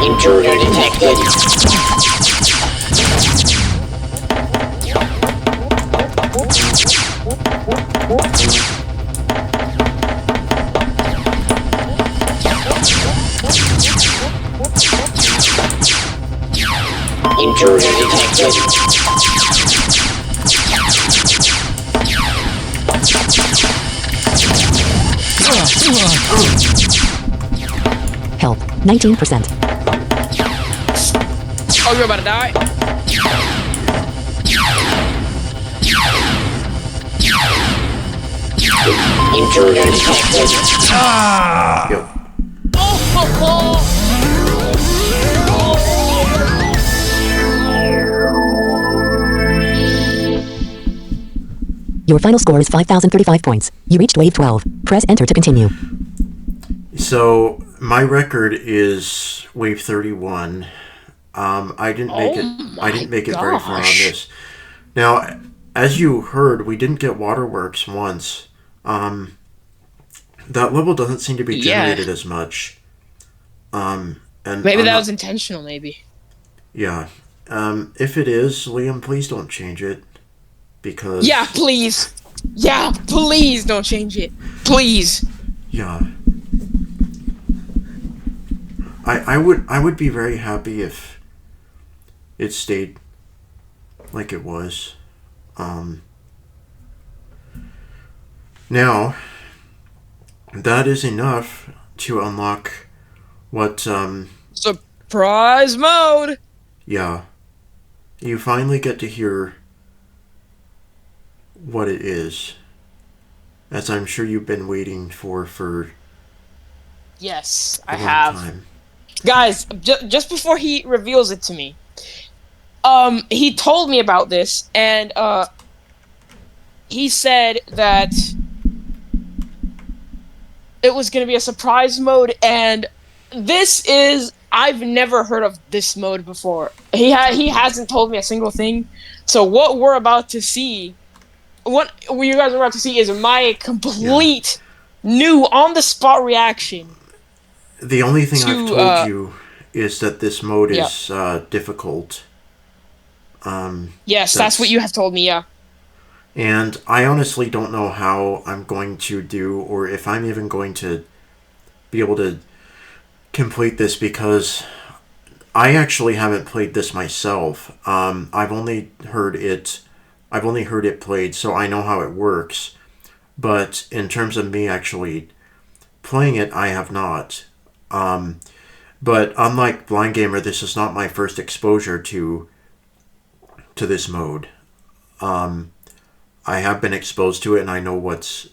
Intruder detected. Intruder detected. Health 19%. Oh, you're about to die? Intruder detected. Yep. Your final score is 5,035 points. You reached wave 12. Press enter to continue. So my record is wave 31. I didn't make it. I didn't make it very far on this. Now, as you heard, we didn't get waterworks once. That level doesn't seem to be generated as much. And maybe that was intentional. Maybe. Yeah. If it is, Liam, please don't change it, because. Yeah, please. Yeah, please don't change it. Please. Yeah. I would be very happy if it stayed like it was. Now, that is enough to unlock what, Surprise mode! yeah. You finally get to hear what it is, as I'm sure you've been waiting for Yes, a I long have. time. Guys, just before he reveals it to me, he told me about this, and he said that it was going to be a surprise mode, and I've never heard of this mode before. He hasn't told me a single thing. So what we're about to see, what you guys are about to see, is my complete new on the spot reaction. The only thing I've told you is that this mode is difficult. Yes, that's what you have told me, yeah. And I honestly don't know how I'm going to do, or if I'm even going to be able to complete this, because I actually haven't played this myself. I've only heard it played, so I know how it works. But in terms of me actually playing it, I have not. But unlike Blind Gamer, this is not my first exposure to this mode. I have been exposed to it, and I know what's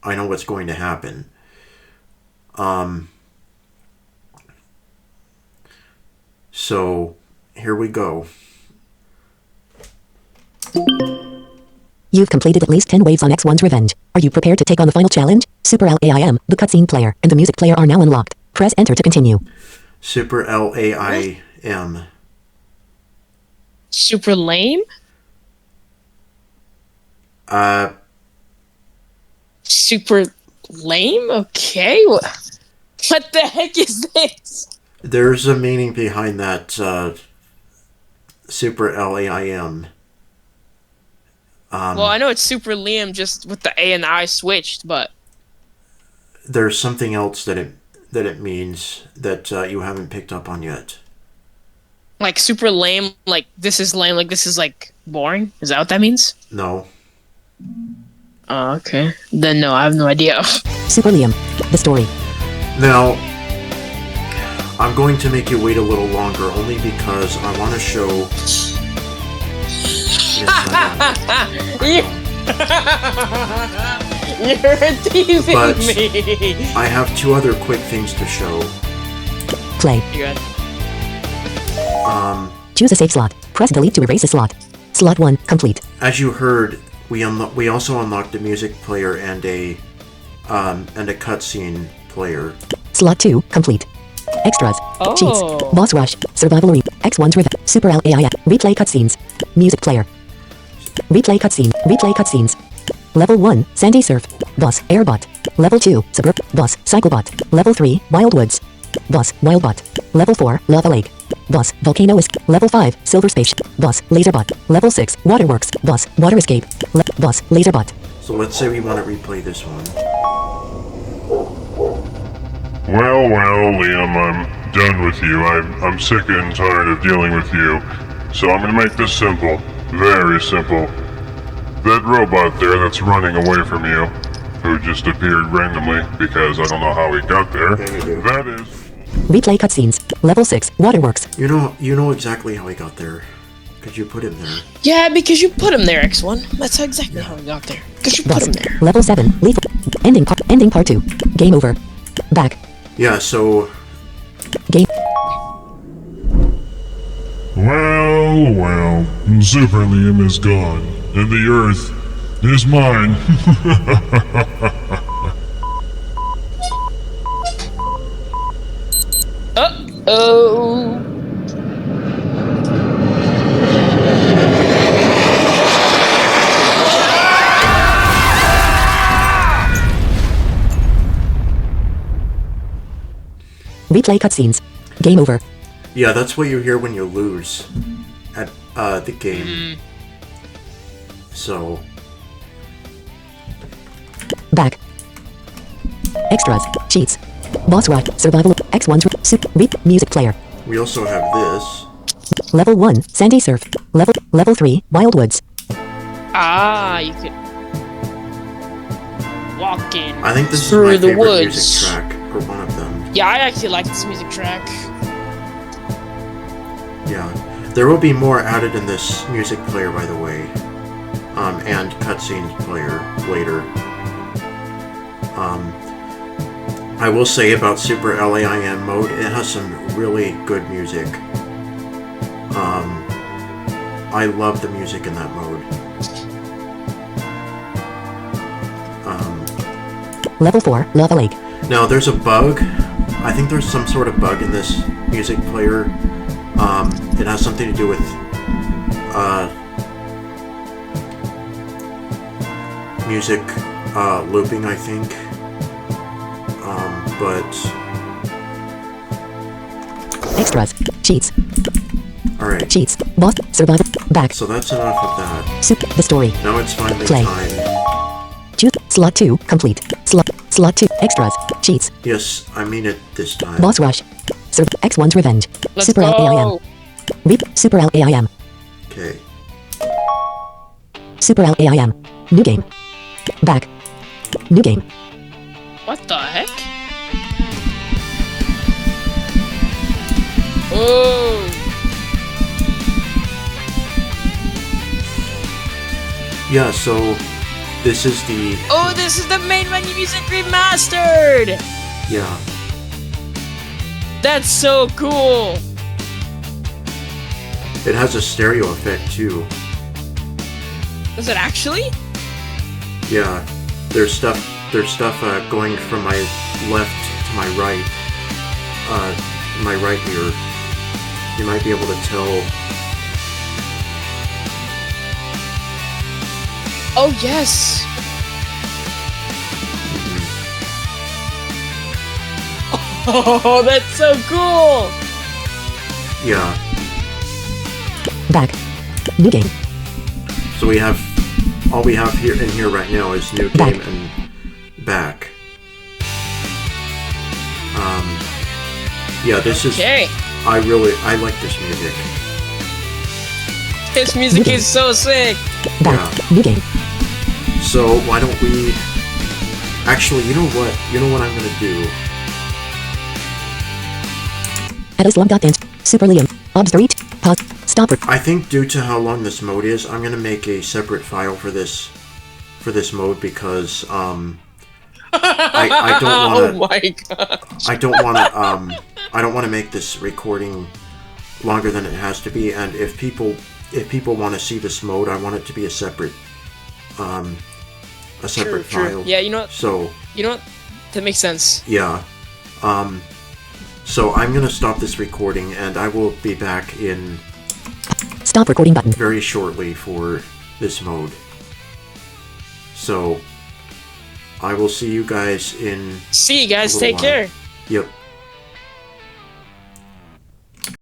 going to happen. So here we go. You've completed at least 10 waves on X1's Revenge. Are you prepared to take on the final challenge? Super LAIM, the cutscene player, and the music player are now unlocked. Press enter to continue. Super LAIM. Super lame? Super lame? Okay. What the heck is this? There's a meaning behind that, Super LAIM. Well, I know it's Super Liam, just with the A and the I switched, but... There's something else that that it means that you haven't picked up on yet? Like super lame, like this is lame, like this is like boring? Is that what that means? No. Oh, okay. Then no, I have no idea. Super Liam. The story. Now, I'm going to make you wait a little longer only because I want to show... Yes, You're teasing But me. I have two other quick things to show. Play. You good? Choose a save slot. Press delete to erase a slot. Slot 1 complete. As you heard, we also unlocked a music player and a cutscene player. Slot 2 complete. Extras. Oh. Cheats. Boss rush. Survival arena. X1's revenge. Super LAI. Replay cutscenes. Music player. Replay cutscene. Replay cutscenes. Level 1, Sandy Surf. Boss, Airbot. Level 2, Suburb. Boss, Cyclebot. Level 3, Wildwoods. Boss, Wildbot. Level 4, Lava Lake. Boss, Volcano Escape. Level 5, Silver Space. Boss, Laserbot. Level 6, Waterworks. Boss, Water Escape. Boss, Laserbot. So let's say we want to replay this one. Well, Liam, I'm done with you. I'm sick and tired of dealing with you. So I'm gonna make this simple. Very simple. That robot there that's running away from you, who just appeared randomly because I don't know how he got there, Yeah, you do. that is... Replay cutscenes. Level 6, Waterworks. You know exactly how he got there. Because you put him there. Yeah, because you put him there, X1. That's exactly how he got there. Because you put Boss. him there. Level 7, Lethal. Ending part 2. Game over. Back. Yeah, so... Game. Well, Super Liam is gone, and the Earth is mine. Oh. Replay cutscenes. Game over. Yeah, that's what you hear when you lose at the game. So... Back. Extras. Cheats. Boss rush. Survival. X1's music player. we also have this. Level 1, Sandy Surf. Level 3, Wildwoods. Ah, you could walk in I think this is through my the favorite woods. music track, or one of them. Yeah, I actually like this music track. Yeah. There will be more added in this music player, by the way. And cutscenes player later. I will say about Super LAIM mode, it has some really good music. I love the music in that mode. Level 4, Lava Lake. Now, there's a bug. I think there's some sort of bug in this music player. It has something to do with music looping, I think. But Extras. Cheats. alright, Cheats. Boss. Survival. Back. so that's enough of that. The story. Now it's finally Play. time. Choose. Slot 2. Complete. Slot 2. Extras. Cheats. Yes, I mean it this time. Boss rush. X1's revenge. Let's Super go. LAIM. Super LAIM. Okay. Super LAIM. New game. Back. New game. What the heck? Oh. Yeah, so this is the... Oh, this is the main menu music remastered! Yeah. That's so cool! It has a stereo effect, too. Is it actually? Yeah. There's stuff going from my left to my right. My right here. You might be able to tell. Oh, yes! Oh, that's so cool! Yeah. Back. New game. So we have... All we have here in here right now is new Back. game and back. Yeah, this is. Okay. I like this music. This music is so sick. Back. New game. So why don't we? Actually, you know what? You know what I'm gonna do? Dance. Super Liam. Obs 3. Pause. Stop. I think due to how long this mode is, I'm gonna make a separate file for this mode because I don't want to. Oh my god. I don't want to make this recording longer than it has to be, and if people want to see this mode, I want it to be a separate True. file. Yeah, you know what? So You know what? That makes sense. yeah. So I'm gonna stop this recording, and I will be back in Stop recording button. very shortly for this mode. So I will see you guys in See you guys. a little Take while. care. Yep.